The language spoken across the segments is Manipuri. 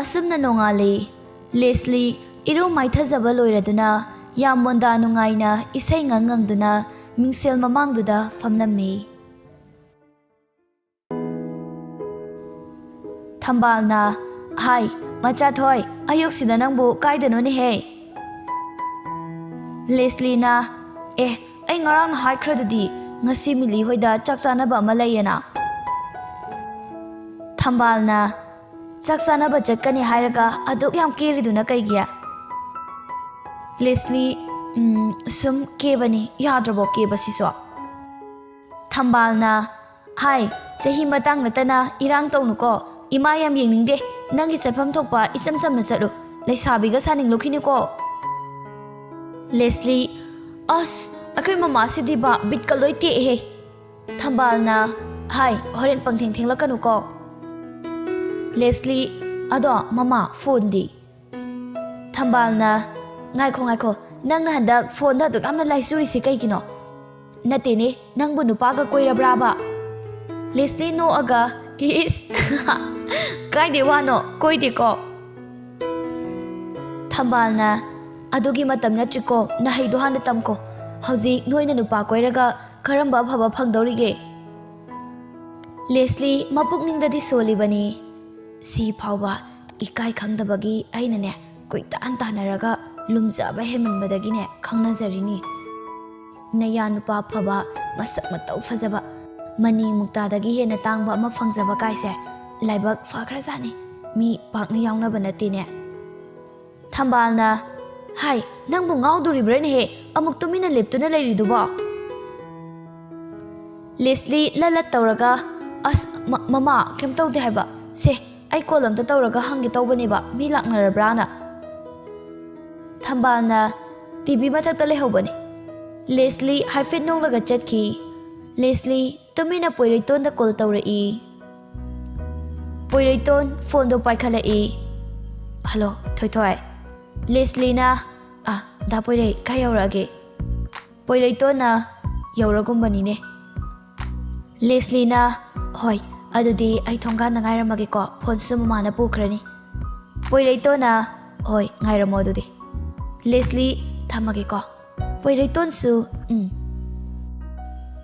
Asumna nongali, Leslie, iru maithajaba loiraduna, yamonda nungaina, isay ngangangduna, mingsel mamangduda famlammi. Thambalna, hai, macha thoi, ayoksida nangbu kaidano ni he. Leslie na, ay ngarang hai khradudi, ngasi mili hoida chaksanaba malayana. Thambalna, Saksana Jackani Hiraga, Adok Yam Kiriduna Kaigia. Leslie, Sum Kebani, Yadrabo Kebasiso. Thambalna, Hai, Sahi Matang Natana, Irang Tonuko, Imayam Yingde, Nangi Sapam Topa, Isam Nasaru, Lesabiga Saning Lukiniko. Leslie, Os, Akimama Sidiba, Bitkaloiti he. Thambalna, Hai, Horin Pangting Lakanuko. Leslie, ado mama phone di. Thambalna, ngai ko, nang na handak phone da duk amna lai suri si kai kino. Nate ni, nang bu nupa ka koira braba. Leslie no aga, is, kai de wano, koi de ko. Thambalna, adugi matam na triko, na haido handa tam ko. Hauzi, noi na nupa koiraga, karamba phaba phangdorige. Leslie, mapuk ning da di soli bani. Si Pauba, Ikai Kangdabagi, Ainane, Kuitan Tanaraga, Lumzaba Hemanbadagine, Kangazarini Nayanupa Paba, Masak Matau Fazaba, Mani Muktadagi and a Tangba Mafangzaba Kaise, Laibak Fakrazani, me Paknayana Banatine. Tambalna, Hai, Nangbung do Ribrene, Amuktumina Liptuna Lady Duba. Leslie Lala Tauraga, As Mama, came to the Heba, say. I call them the Tauraga Hangit over Neba, Milakna Brana. Thambalna, Tibi Matatale Hobani. Leslie, Hyphen no like a jet key. Leslie, Tomina Poiriton the Col Taura E. Poiriton, Fondo Paikala E. Hello, Toy. Leslie na, da Poire, Kayorage. Poiritona, Yoragumbani. Leslie na, Hoi. Adudi ay thongga na ngaira magiko phone sumana pukrani poireito na hoi ngaira modudi Leslie thamagiko poireiton su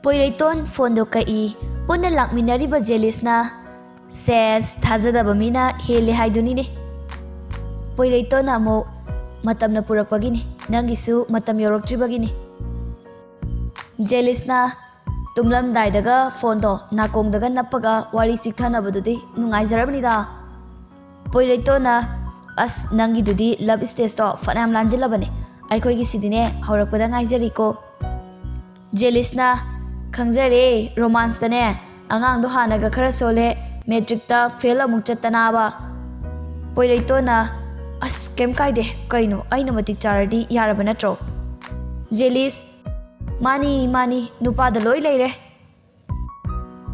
poireiton phone do kai punna lakminari ba jealous na says thajada bamina hele haiduni ne poireito na mo matam na purakpagi ni nangisu matam yoroktri bagi ni jealous na Tumlam Daidaga, Fondo, Nakong daga Napaga, Wari Siktana Badudi, Nungai Zarabnida. Poiretona, as Nangi Dudi, Love is Testo, Fanam Langelabane, Aikogi Sidine, Horapadang Izerico. Jelisna, Kangzere, Romance Dane, Angang Dohanaga Karasole, Metricta, Fela Muchatanaba. Poiretona, as Kemkaide, Kaino, Ainomatic Charity, Yarabanatro. Jelis, Mani, nupa da loi leire.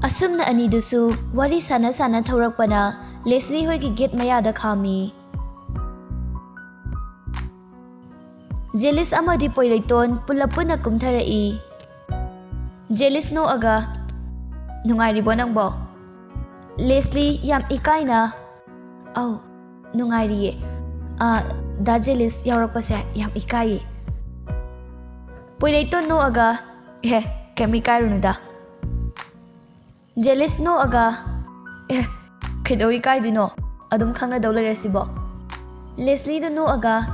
Asumna ani dusu, wari sana thaurakpana, Leslie hoi ki gate maya da khami. Jealous amadi poireiton pulapuna kumtharai. Jealous no aga, nungai ribo nangbo. Leslie yam ikai na. Oh, nungai riye. Da jealous yaurakpase yam ikai. Poireiton no aga, kemikai runuda. Jealous no aga, kidoi kai dino, adum khangna dawla resibo. Leslie do no aga,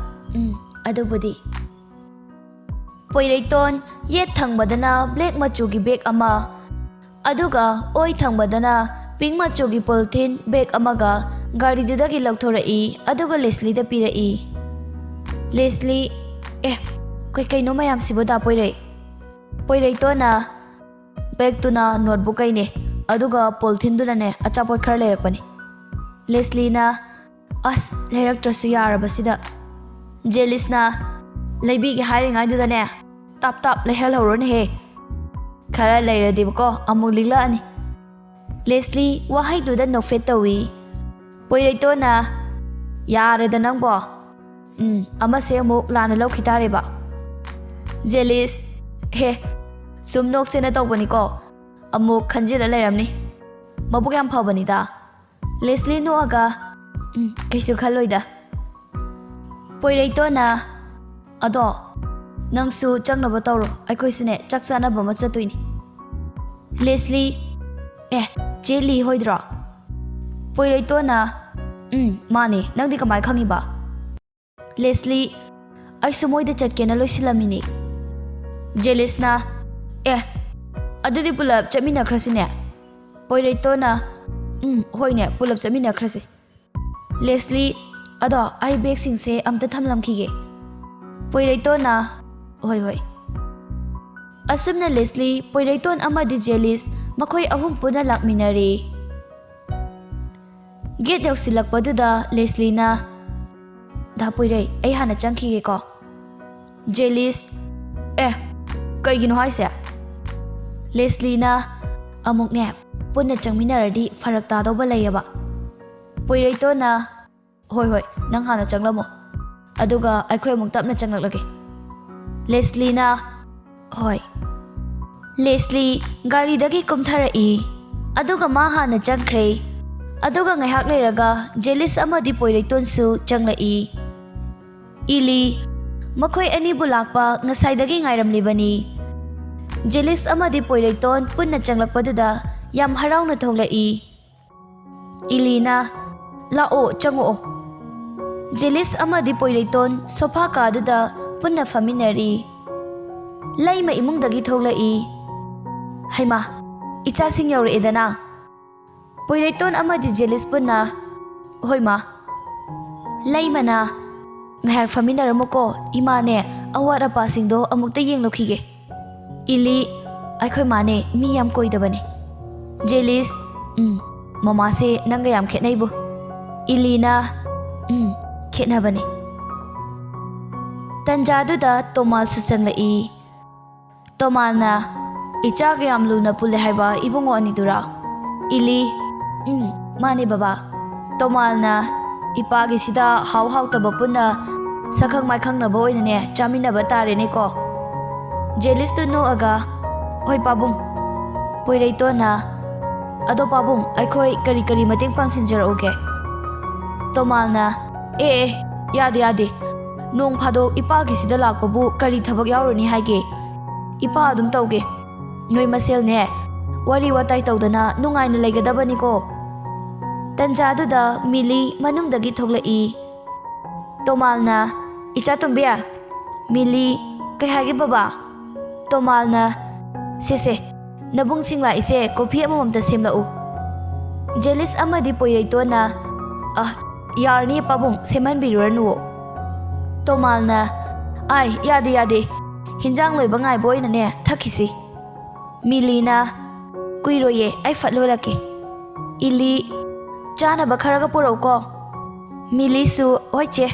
adubudi. Poireiton yet thangbadana black machugi bag ama, aduga oi thangbadana pink machugi polythene bag amaga gari dudagi lauthorai, aduga Leslie da pirai. Leslie, Kai no mayam siboda poirei. Poirei to na bag to na notebook ay ne. aduga polthindunane achapot khara lerakpani. Leslie na as leraktrasu yarabasida Jelis na leibi ge hiring aidudane tap lehel horone he khara leiradibko amuk lila ani. Leslie wahai duda nofet tawi poiraito na yarada nangbo ama se amuk lana laukhitare ba. Jelis he sumnok sena tawbani ko amuk khanjila leiramni mabuk yam phawbani da. Leslie no aga kaisu khaloida. Poiraito na ado nangsu changnaba tawro aikoi sine chak chanaba ma chatuini. Leslie cheli hoidra. Poiraito na mani nangdi kamai khangi ba. Leslie ai sumoida chatkena loisilamini. Jelis na adudi pulap chamina khrasine. Poiraito na hoine pulap chamina khrasi. Leslie ado ai bag sing se amta thamlamkhige. Poiraito na hoi asumna Leslie Poiraiton amadi Jelis makhoi ahum puna lakminari. Gate yausilakpaduda Leslie na da poirai ai hana changkhige ko. Jelis kaigino haise. Leslie na amuk ne punna changminaradi farak ta doba layaba. Poiraito na hoi nang hana changlamo aduga aikhoi amuk tapna changlaklage. Leslie na hoi. Leslie gari dagi kumtharai aduga ma hana changkhre aduga ngaihak leiraga Jelis amadi Poiraiton su changlai. Ili makhoi ani bulakpa ngasaidagi ngairamlibani. Jelis amadi Poiraiton punna changlakpaduda yam harauna tholai. Ilina lao chango. Jelis amadi Poiraiton sofa kaduda punna faminari. Laima imungdagi tholai. Haima icha sing yaure edana. Poiraiton amadi Jelis punna hoima. Laima na ngayak faminaramuko imane awat apa singdo amukta yenglokhige. Ili aikhoi mane mi yam koidabani. Jelis mama se nanga yam khetnaibu. Ilina khetnabani. Tanjaduda Tomal su changlai. Tomal na icha ga yam luna pule haiba ibungo anidura. Ili mani baba. Tomal na ipagi sida haw taba punna sakhang mai khangnaba oinane chaminaba tare ne ko. Jelis tu no aga hoi pabung. Poiraito na ado pabung aikhoi kari mateng pangsinjarauge. Tomal na yade nong phadok ipagi sida lakpabu kari thabak yaurani haige. Ipa adum tauge. Noi masel ne wari watai tawdana nungaina leigadabani ko. Tanjaduda Mili manungdagi tholai. Tomal na icha tumbia. Mili kai hage baba. Tomal na sese nabung singla ise kopi amamta semlau. Jelis amadi Poiraito na yarni pabung seman biruranu. Tomal na ai yade hinjang loiba ngai boy na ne thakisi. Mili na kuiroye ai fatlolake. Ili chana bakharaga purau ko. Mili su oiche.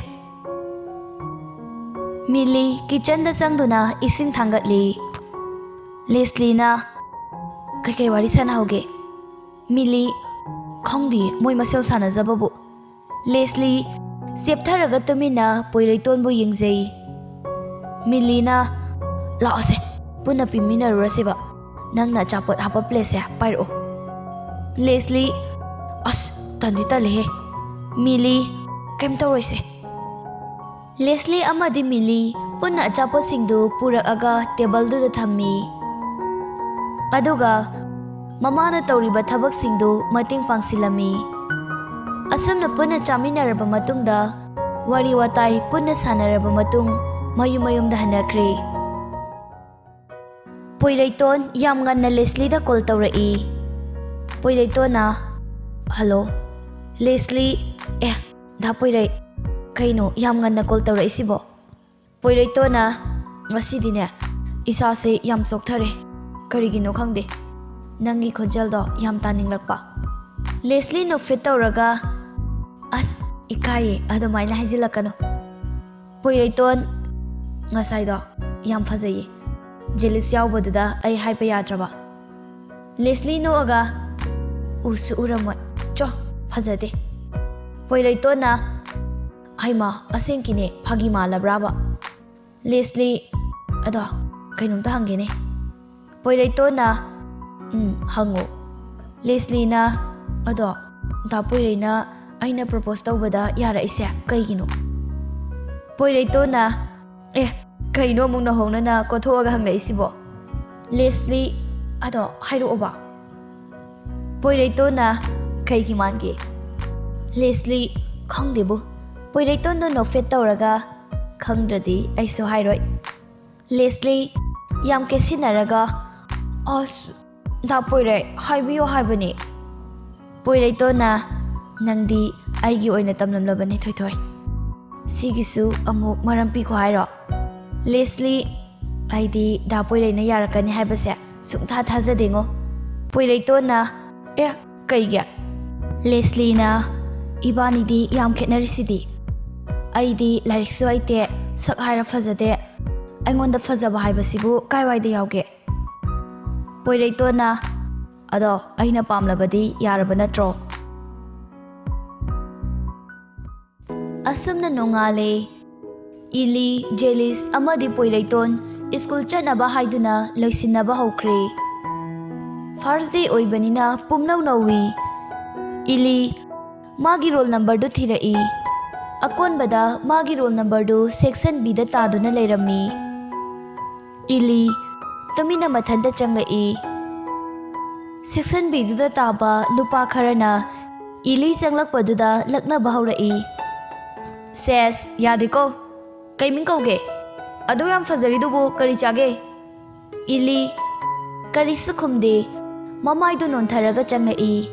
Mili kitchen da changduna ising thangatli. Leslie na kai wari sanahoge. Mili khongdi moi masel sanajababu. Leslie septharaga tumina Poiraiton bu yingjei. Mili na laose puna pimina rasiba nangna chapot hapa place ya pairo. Leslie tandita lehe. Mili kem tawroise. Leslie amadi Mili punna chapot singdu purakaga table du da thammi. Aduga mamana tawriba thabak singdu mating pangsilami. Asumna punna chaminaraba matungda wari watai punna sanaraba matung mayum-mayumda hanakre. Poiraiton yam nganna Leslie da call tawrai. Poiraiton na hello. Leslie da poirai kaino yam nganna call tawrai sibo. Poiraiton na ngasidine isa se yam sokthare karigino khangde nangi khonjal do yam taninglakpa. Leslie no fit tawraga as ikaye adumaina haijilakano. Poiraiton ngasai do yam fajaye. Jealous yawbaduda ai haipa yadraba. Leslie no aga usu uramoi cho fajade. Poiraiton na haima asenkine phagi malabraba. Leslie ado kainumta hangene. Poiraiton na hango. Leslie na ado da poiraina aina propose tawbada yara ise kaigino. Poiraiton na kaino mung na hongna na kothoga hangla isibo. Leslie ado hairu oba. Poiraiton na kaigi mange. Leslie khangdebu. Poiraiton no fet tawraga khangdradi aiso hairoi. Leslie yam kesinaraga as da poirai haibiyo haibani. Poiraiton na nangdi aigi oina tamlamlabani thoithoi. Sigisu amuk marampi ko hairo. Leslie aidi da poirai na yarakani haibase sungtha thajadengo. Poiraiton na kaigya. Leslie na ibani di yam khetnarisidi. Aidi lariksu aite sak haira fajade. Aingonda fajaba haibasibu kaiwaida yawge. Poiraiton na ado aina pamlabadi yaraba natro. Asumna nongale Ili, Jealous amadi Poiraiton school chanaba haiduna loisinaba hokre. First day oibanina pumnaw nawi. Ili magi roll number do thirai. Akonbada magi roll number do section B da taduna leirami. Ili tumina mathanda changai. Section B du da taba nupa kharana Ili changlakpaduda laknaba haurai. Says yadiko kaiming kauge adu yam fajari dubu kari chage. Ili kari sukhumde mamai du nontharaga changai.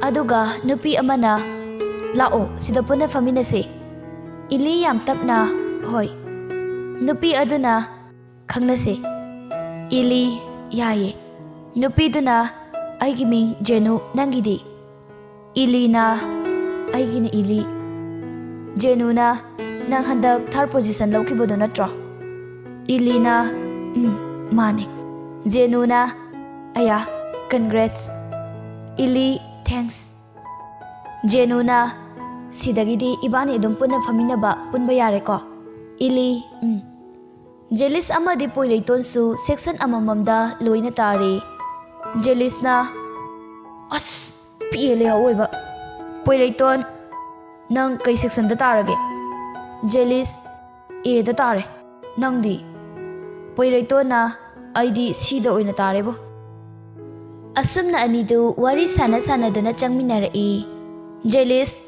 Aduga nupi amana lao sida puna faminase. Ili yam tapna hoi. Nupi aduna khangnase. Ili yaye. Nupi duna aigi ming Jenu nangidi. Ili na aigi na Ili. Jenu na nang handak third position lawkibado natro. Ili na mane. Jenu na aya congrats. Ili thanks. Jenu na sidagidi ibani adum punna faminaba punba yare ko. Ili Jealous amadi Poiraiton su section amamamda loina tari. Jealous na as pile hawoiba. Poiraiton nang kai section da tarage. Jealous A da tare. Nang di. Poiraiton na ID C da oina tare bo. Asumna anidu wari sana duna changminarai. Jealous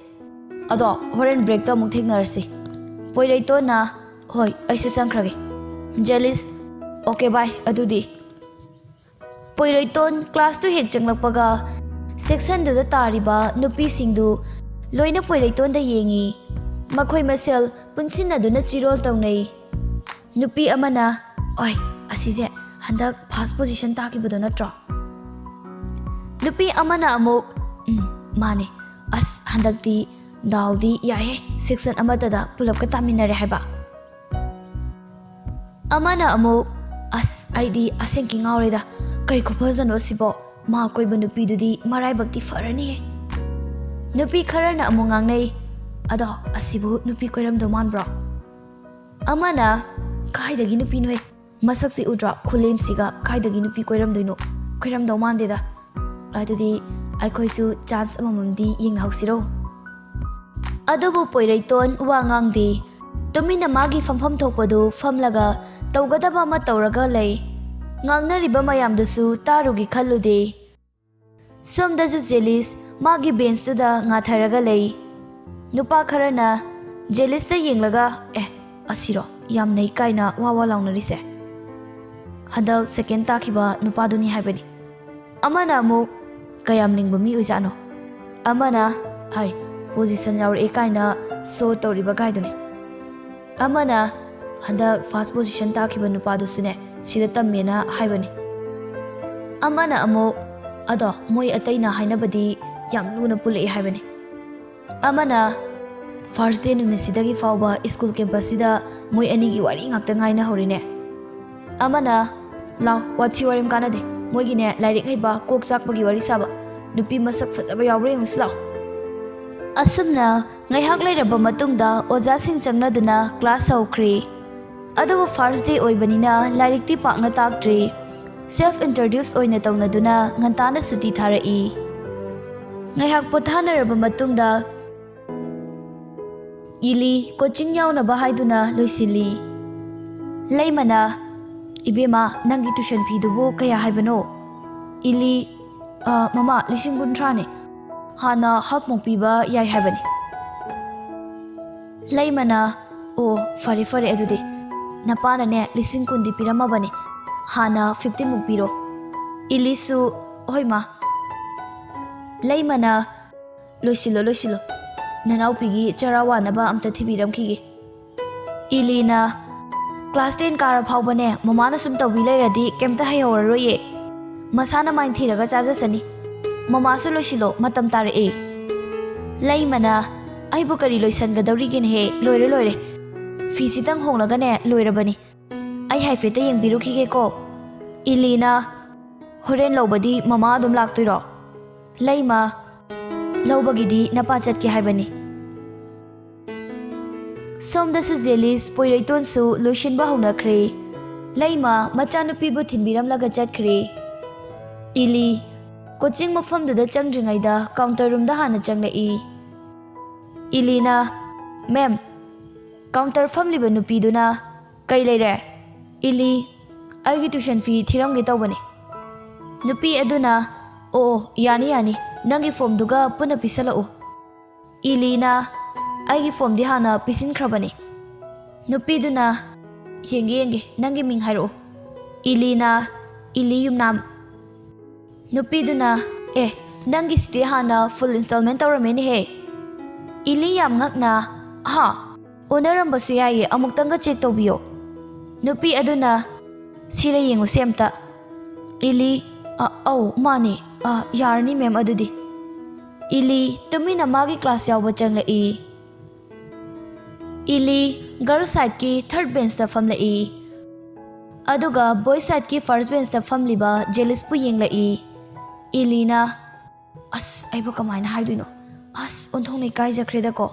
ado horen break da muk theknarasi. Poiraiton na hoi aisu changkhrage. Jealous okay bye adudi. Poiraiton class 2 hek changlakpaga section du da tariba nupi singdu loina Poiraiton da yengi. Makhoi masel punsina duna chirol tawnai. Nupi amana oi asije handak first position takibado natro. Nupi amana amuk mane as handak di daudi yahe section amata da pulap ka taminare haiba. Amana amuk as ID asenki ngaureda kai khuphajan osibo ma koiba nupi dudi marai bakti farani. Nupi kharana amungang nei ado asibu nupi koiram do manbro. Amana kaidagi nupi noi masaksi udra khulem siga kaidagi nupi koiram doino koiram do mandeda. Adudi aikhoisu chance amamamdi yeng hausiro. Adubu Poiraiton wangang di tumina magi famfam thokpadu famlaga tawgadaba ma tawraga lei. Ngangnariba mayamdusu tarugi khallude. Somdaju Jealous magi bench tuda ngatharaga lei. Nupa kharana Jealous ta yenglaga asiro yam nei kaina wawa laungnarise. Handak second takhiba nupa duni haibani. Amana amu kayam ningba mi ujano. Amana hai position yaur ekaina so toriba gaidune. Amana handak first position takhiba nupa dusune sida tammena haibani. Amana amu Ado moi ataina hainabadi yam luna pulai haibani. Amana first day numisidagi fauba school campus sida moi anigi wari ngakta ngaina horine. Amana law wathi warim kanade moi gine lairik haiba kok sakpagi wari saba nupi masak fajaba yawre nguslaw. Asumna ngaihak lairaba matungda oja sing changnaduna class haukhri. Adu first day oibanina lairik ti pakna taktri. Self introduce oina tawnaduna ngantana suti tharai. Ngaihak pothanaraba matungda ili coaching yawnaba haiduna loisili. Laimana ibema nangi tuition fee dubu kaya haibano. Ili mama lising kuntrane hana half mong piba yai haibani. Laimana o fare adude napana ne lising kundi pirama bani hana 15 mong piro. Ilisu hoy ma. Laimana loisilo nanaw pigi charawa naba amta thibiram khige. Ilina class 10 kara phawbane mama na sum tawi lairadi kemta hayoroye masana main thiraga chajasani mama su loisilo matam tare e. Laimana aibu kari loisangadawri gen he loire fi sitang honglaga ne loirabani ai haifete yengbiru khige ko. Ilina horen lobadi mama adum laktoiro. Laima lobagidi napa chatki haibani. Somdasu jelis poiraiton su loishin ba honakre. Laima machanupi bu thinbiram laga chatkre. Ili coaching mafam duda changringaida counter room da hana changlai. Ilina ma'am counter family ba nupi duna kai leire. Ili aigi tuition fee thiramge tawbani. Nupi aduna o yani nangi form duga puna pisalao. Ilina aigi form di hana pisin khrabani. Nupi duna yenge nangi ming hairo. Ilina ili yumnam. Nupi duna nangi sti hana full installment tawrameni he. Ili yam ngakna ha onaram basu yaye amuktanga check tawbiyo. Nupi aduna sira yengu semta. Ili oh mani yarni ma'am adudi. Ili tumina magi class yawba changlai. Ili girl side ki third bench da famlai. Aduga boy side ki first bench da famliba jealous pu yenglai. Ilina aibo kamaina haiduino onthong nei kai jakre da ko.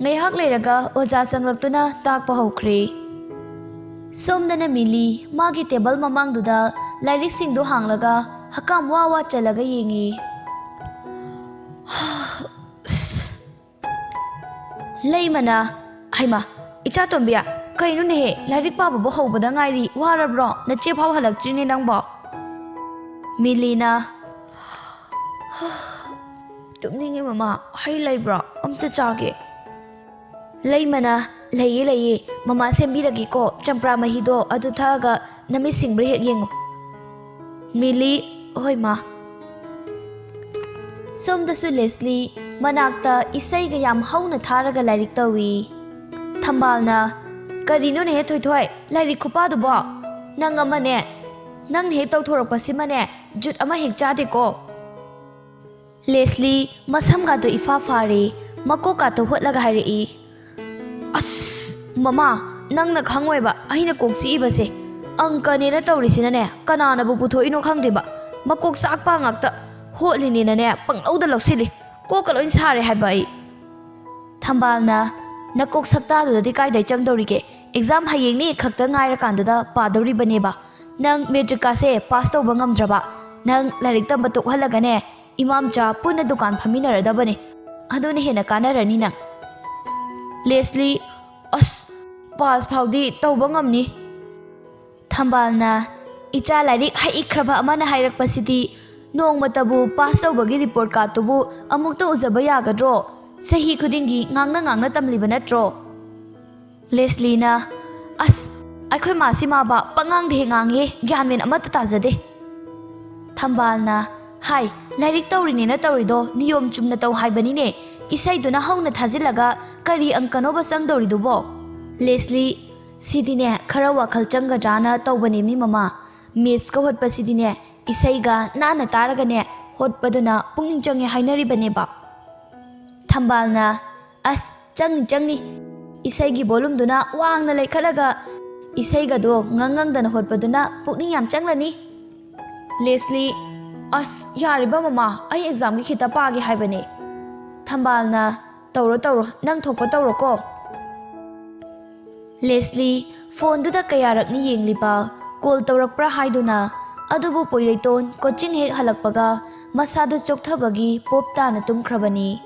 Ngaihak leiraga oja sanglaktuna takpa hokre. Somdana mili magi table mamangduda lairik singdu hanglaga hakam wawa chalaga yengi. Laimana haima icha tombia kainu ne lairik pa bo hobada ngairi warabro na che phau halaktrine nangbo. Milina tumninge mama hai laibra amta chage. Laimana laye mama sembiragi ko champra mahido adu thaga nami singbre hek yengo. Mili hoy ma. Somdasu Leslie manakta isai ga yam hauna tharaga lairik tawi. Thambalna karino ne he thoi lairik khupa du bo nang amane nang he taw thorak pasimane jut ama hek chade ko. Leslie masam ga to ifa fare mako ka to hotlaga hari. Mama nang na khangwai ba aina koksi ibase angka ne na tawrisina ne kanana bu putho ino khangde ba makok sakpa ngakta holini na ne panglauda loksili ko kaloin sare hai bai. Thambalna nakok sakta du di kai dai changdori ke exam hayeng ni khakta ngaira kanduda padori bane ba nang metric ka se pass taw bangam draba nang lairik tam batuk halaga ne imam cha puna dukan phamina da bane adone hena kanarani nang. Leslie pass phawdi tawba ngamni. Thambalna icha lairik hai ikhraba amana hairak pasidi nong matabu pass tawbagi report ka tubu amukta uzaba yagadro sahi khudingi ngangna tamliba natro. Leslie na aikhoi masi ma ba pangang de ngange gyanmen amata tajade. Thambalna hai lairik tawrini na tawrido niyom chumna taw haibani ne isai duna hauna thajilaga kari angkano basang dori dubo. Leslie sidine khara wakhal changa jana tawbani mi mama maths ko hot pasidine isaiga nana taragane hotpaduna pungning change hainaribaneba. Thambalna as changni isaigi volume duna wangna laikhalaga isaiga do ngangang hotpaduna pungning yam changlani. Leslie as yariba mama ai exam ki khita paagi haibane. Thambalna tawro nang thokpa tawro ko. Leslie phone duda kayarakni yengliba call tawrakpra haiduna adubu Poiraiton coaching hek halakpaga masadu chokthabagi popta na tumkhrabani.